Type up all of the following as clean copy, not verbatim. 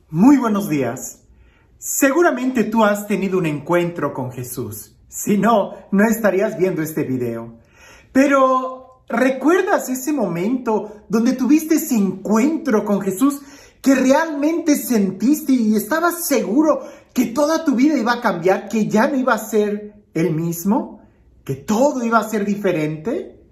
Muy buenos días. Seguramente tú has tenido un encuentro con Jesús. Si no, no estarías viendo este video. Pero, ¿recuerdas ese momento donde tuviste ese encuentro con Jesús que realmente sentiste y estabas seguro que toda tu vida iba a cambiar, que ya no iba a ser el mismo, que todo iba a ser diferente?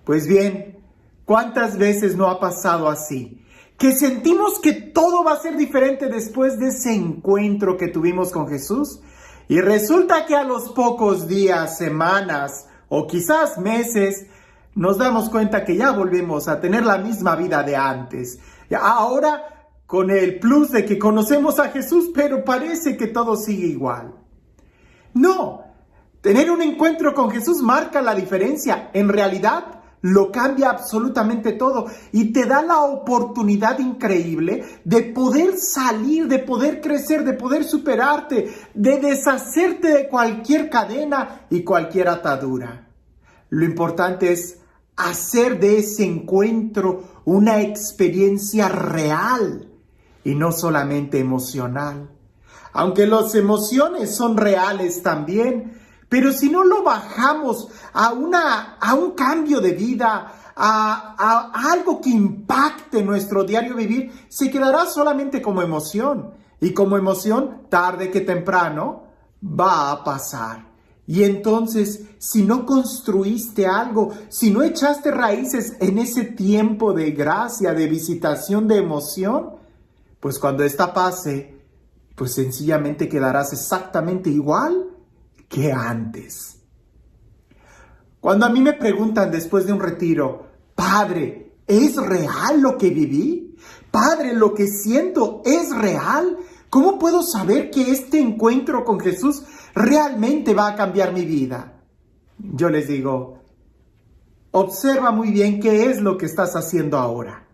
Pues bien, ¿cuántas veces no ha pasado así? Que sentimos que todo va a ser diferente después de ese encuentro que tuvimos con Jesús. Y resulta que a los pocos días, semanas o quizás meses, nos damos cuenta que ya volvemos a tener la misma vida de antes. Ahora con el plus de que conocemos a Jesús, pero parece que todo sigue igual. No, tener un encuentro con Jesús marca la diferencia. En realidad, lo cambia absolutamente todo y te da la oportunidad increíble de poder salir, de poder crecer, de poder superarte, de deshacerte de cualquier cadena y cualquier atadura. Lo importante es hacer de ese encuentro una experiencia real y no solamente emocional. Aunque las emociones son reales también, pero si no lo bajamos a un cambio de vida, a algo que impacte nuestro diario vivir, se quedará solamente como emoción. Y como emoción, tarde que temprano, va a pasar. Y entonces, si no construiste algo, si no echaste raíces en ese tiempo de gracia, de visitación, de emoción, pues cuando esta pase, pues sencillamente quedarás exactamente igual que antes. Cuando a mí me preguntan después de un retiro, Padre, ¿es real lo que viví? Padre, ¿lo que siento es real? ¿Cómo puedo saber que este encuentro con Jesús realmente va a cambiar mi vida? Yo les digo, observa muy bien qué es lo que estás haciendo ahora.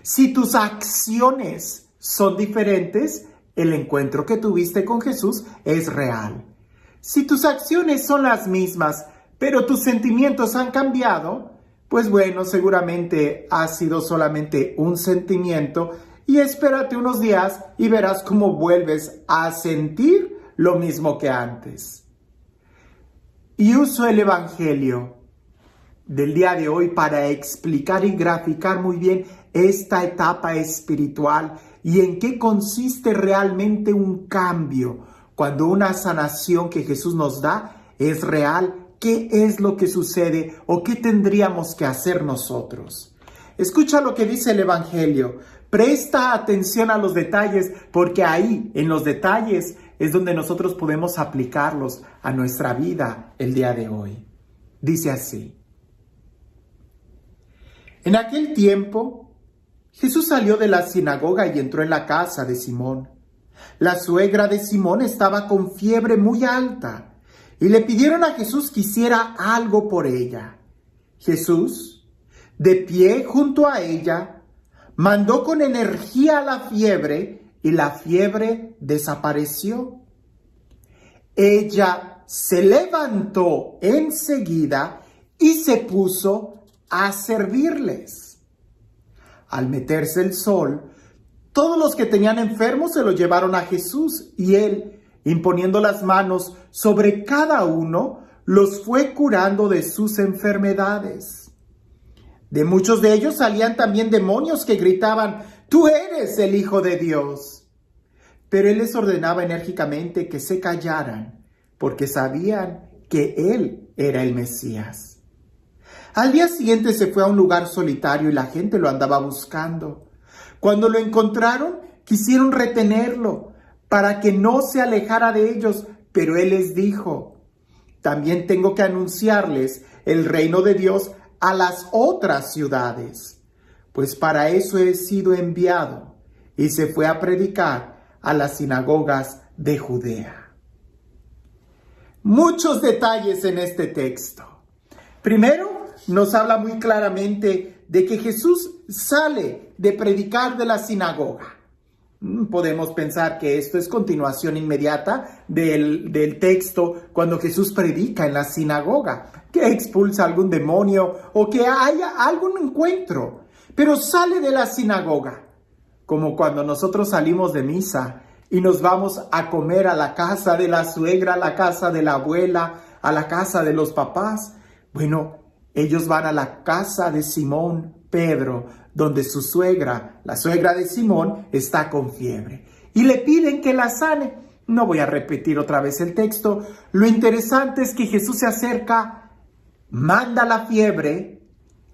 Si tus acciones son diferentes, el encuentro que tuviste con Jesús es real. Si tus acciones son las mismas, pero tus sentimientos han cambiado, pues bueno, seguramente ha sido solamente un sentimiento y espérate unos días y verás cómo vuelves a sentir lo mismo que antes. Y uso el Evangelio del día de hoy para explicar y graficar muy bien esta etapa espiritual y en qué consiste realmente un cambio. Cuando una sanación que Jesús nos da es real, ¿qué es lo que sucede o qué tendríamos que hacer nosotros? Escucha lo que dice el Evangelio. Presta atención a los detalles, porque ahí, en los detalles, es donde nosotros podemos aplicarlos a nuestra vida el día de hoy. Dice así. En aquel tiempo, Jesús salió de la sinagoga y entró en la casa de Simón. La suegra de Simón estaba con fiebre muy alta y le pidieron a Jesús que hiciera algo por ella. Jesús, de pie junto a ella, mandó con energía a la fiebre y la fiebre desapareció. Ella se levantó enseguida y se puso a servirles. Al meterse el sol, todos los que tenían enfermos se los llevaron a Jesús y él, imponiendo las manos sobre cada uno, los fue curando de sus enfermedades. De muchos de ellos salían también demonios que gritaban, «Tú eres el Hijo de Dios». Pero él les ordenaba enérgicamente que se callaran, porque sabían que él era el Mesías. Al día siguiente se fue a un lugar solitario y la gente lo andaba buscando. Cuando lo encontraron, quisieron retenerlo para que no se alejara de ellos, pero él les dijo, también tengo que anunciarles el reino de Dios a las otras ciudades, pues para eso he sido enviado, y se fue a predicar a las sinagogas de Judea. Muchos detalles en este texto. Primero, nos habla muy claramente de que Jesús sale de predicar de la sinagoga. Podemos pensar que esto es continuación inmediata del texto cuando Jesús predica en la sinagoga, que expulsa algún demonio o que haya algún encuentro, pero sale de la sinagoga. como cuando nosotros salimos de misa y nos vamos a comer a la casa de la suegra, a la casa de la abuela, a la casa de los papás. Bueno, ellos van a la casa de Simón Pedro, donde su suegra, la suegra de Simón, está con fiebre. Y le piden que la sane. No voy a repetir otra vez el texto. Lo interesante es que Jesús se acerca, manda la fiebre,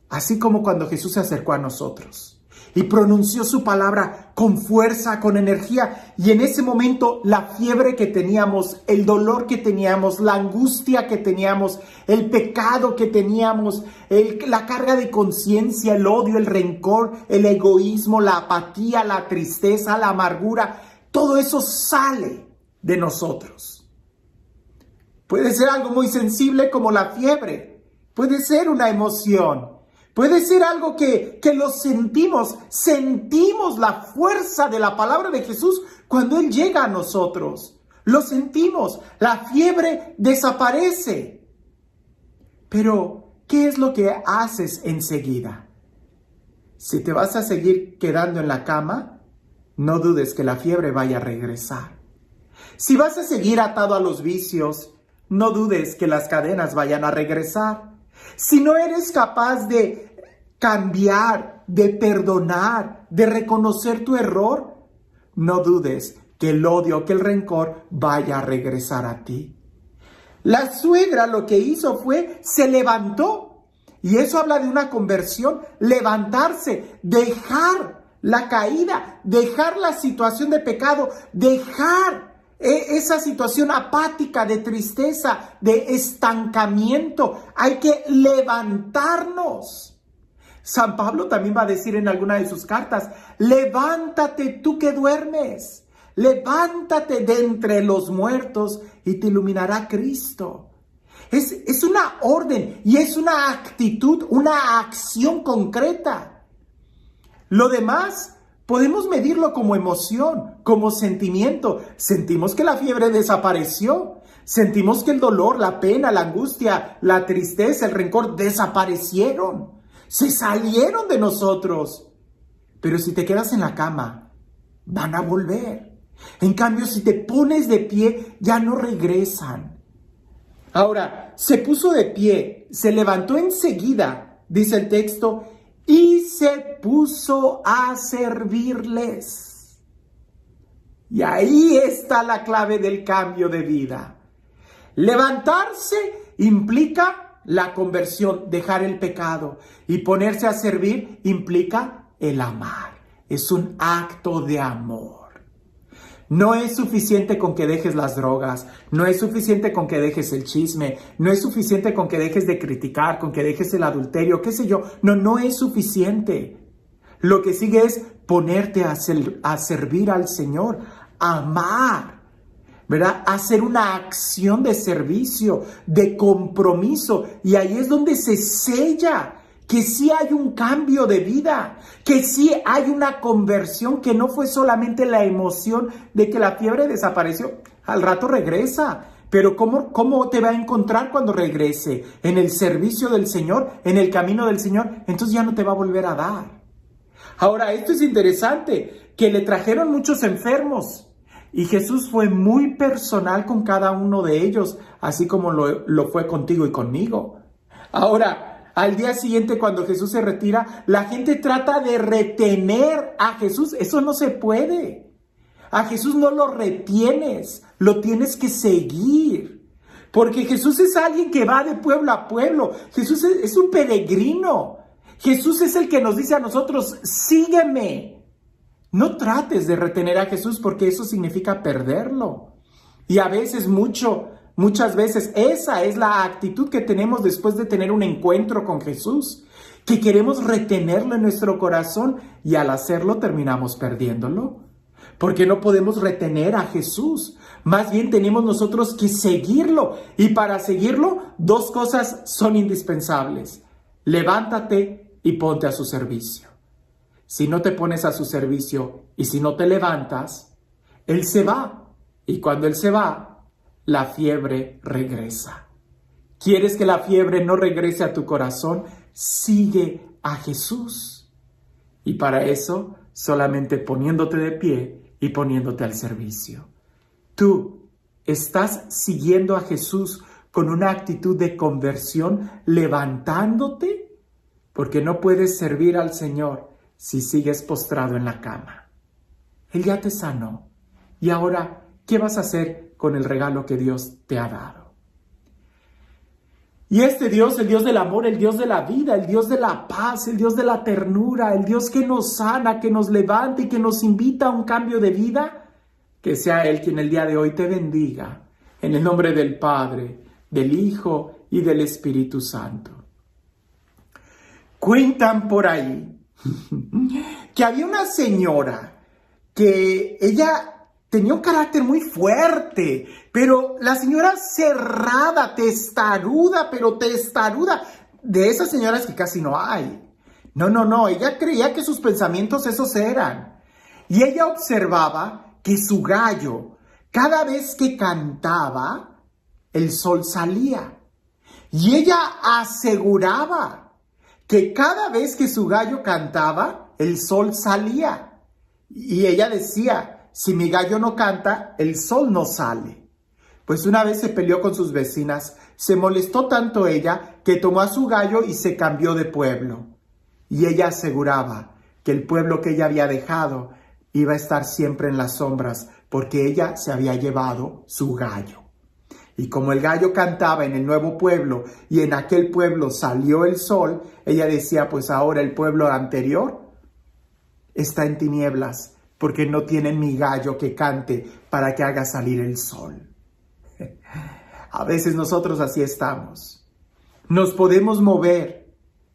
así como cuando Jesús se acercó a nosotros y pronunció su palabra con fuerza, con energía. Y en ese momento la fiebre que teníamos, el dolor que teníamos, la angustia que teníamos, el pecado que teníamos, la carga de conciencia, el odio, el rencor, el egoísmo, la apatía, la tristeza, la amargura, todo eso sale de nosotros. Puede ser algo muy sensible como la fiebre, puede ser una emoción. Puede ser algo que lo sentimos la fuerza de la palabra de Jesús cuando Él llega a nosotros. Lo sentimos, la fiebre desaparece. Pero, ¿qué es lo que haces enseguida? Si te vas a seguir quedando en la cama, no dudes que la fiebre vaya a regresar. Si vas a seguir atado a los vicios, no dudes que las cadenas vayan a regresar. Si no eres capaz de cambiar, de perdonar, de reconocer tu error, no dudes que el odio, que el rencor vaya a regresar a ti. La suegra lo que hizo fue, se levantó. Y eso habla de una conversión, levantarse, dejar la caída, dejar la situación de pecado, dejar esa situación apática, de tristeza, de estancamiento. Hay que levantarnos. San Pablo también va a decir en alguna de sus cartas, levántate tú que duermes, levántate de entre los muertos y te iluminará Cristo. Es una orden y es una actitud, una acción concreta. Lo demás podemos medirlo como emoción, como sentimiento. Sentimos que la fiebre desapareció. Sentimos que el dolor, la pena, la angustia, la tristeza, el rencor desaparecieron. Se salieron de nosotros. Pero si te quedas en la cama, van a volver. En cambio, si te pones de pie, ya no regresan. Ahora, se puso de pie, se levantó enseguida, dice el texto, y se puso a servirles. Y ahí está la clave del cambio de vida. Levantarse implica la conversión, dejar el pecado, y ponerse a servir implica el amar. Es un acto de amor. No es suficiente con que dejes las drogas, no es suficiente con que dejes el chisme, no es suficiente con que dejes de criticar, con que dejes el adulterio, qué sé yo. No es suficiente. Lo que sigue es ponerte a servir al Señor, amar, ¿verdad? Hacer una acción de servicio, de compromiso, y ahí es donde se sella que sí hay un cambio de vida, que sí hay una conversión, que no fue solamente la emoción de que la fiebre desapareció. Al rato regresa, pero ¿cómo te va a encontrar cuando regrese? En el servicio del Señor, en el camino del Señor, entonces ya no te va a volver a dar. Ahora, esto es interesante, que le trajeron muchos enfermos, y Jesús fue muy personal con cada uno de ellos, así como lo fue contigo y conmigo. Ahora, al día siguiente, cuando Jesús se retira, la gente trata de retener a Jesús. Eso no se puede. A Jesús no lo retienes, lo tienes que seguir. Porque Jesús es alguien que va de pueblo a pueblo. Jesús es un peregrino. Jesús es el que nos dice a nosotros, sígueme. No trates de retener a Jesús porque eso significa perderlo. Y a veces muchas veces esa es la actitud que tenemos después de tener un encuentro con Jesús, que queremos retenerlo en nuestro corazón y al hacerlo terminamos perdiéndolo. Porque no podemos retener a Jesús, más bien tenemos nosotros que seguirlo, y para seguirlo 2 cosas son indispensables: levántate y ponte a su servicio. Si no te pones a su servicio y si no te levantas, Él se va, y cuando Él se va, la fiebre regresa. ¿Quieres que la fiebre no regrese a tu corazón? Sigue a Jesús. Y para eso solamente poniéndote de pie y poniéndote al servicio. Tú estás siguiendo a Jesús con una actitud de conversión, levantándote, porque no puedes servir al Señor si sigues postrado en la cama. Él ya te sanó. Y ahora, ¿qué vas a hacer con el regalo que Dios te ha dado? Y este Dios, el Dios del amor, el Dios de la vida, el Dios de la paz, el Dios de la ternura, el Dios que nos sana, que nos levanta y que nos invita a un cambio de vida, que sea Él quien el día de hoy te bendiga, en el nombre del Padre, del Hijo y del Espíritu Santo. Cuentan por ahí que había una señora que ella tenía un carácter muy fuerte, pero la señora cerrada, testaruda, de esas señoras que casi no hay. No, ella creía que sus pensamientos esos eran. Y ella observaba que su gallo, cada vez que cantaba, el sol salía. Y ella aseguraba que cada vez que su gallo cantaba, el sol salía. Y ella decía, si mi gallo no canta, el sol no sale. Pues una vez se peleó con sus vecinas, se molestó tanto ella que tomó a su gallo y se cambió de pueblo. Y ella aseguraba que el pueblo que ella había dejado iba a estar siempre en las sombras porque ella se había llevado su gallo. Y como el gallo cantaba en el nuevo pueblo y en aquel pueblo salió el sol, ella decía, pues ahora el pueblo anterior está en tinieblas porque no tienen mi gallo que cante para que haga salir el sol. A veces nosotros así estamos. Nos podemos mover,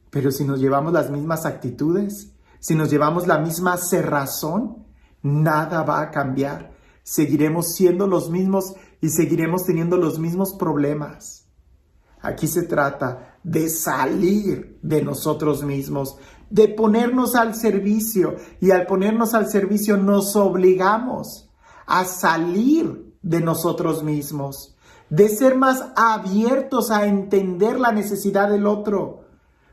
pero si nos llevamos las mismas actitudes, si nos llevamos la misma cerrazón, nada va a cambiar. Seguiremos siendo los mismos y seguiremos teniendo los mismos problemas. Aquí se trata de salir de nosotros mismos, de ponernos al servicio. Y al ponernos al servicio nos obligamos a salir de nosotros mismos, de ser más abiertos a entender la necesidad del otro.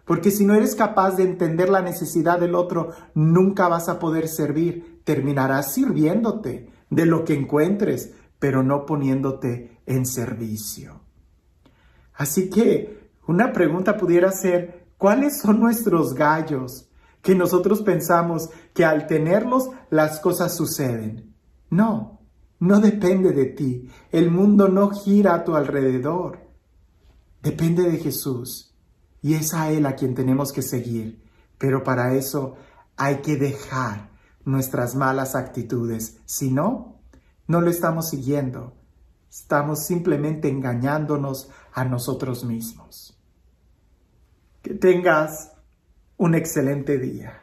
Porque si no eres capaz de entender la necesidad del otro, nunca vas a poder servir. Terminarás sirviéndote de lo que encuentres, pero no poniéndote en servicio. Así que una pregunta pudiera ser, ¿cuáles son nuestros gallos? Que nosotros pensamos que al tenerlos las cosas suceden. No depende de ti. El mundo no gira a tu alrededor. Depende de Jesús. Y es a Él a quien tenemos que seguir. Pero para eso hay que dejar nuestras malas actitudes. Si no, no lo estamos siguiendo. Estamos simplemente engañándonos a nosotros mismos. Que tengas un excelente día.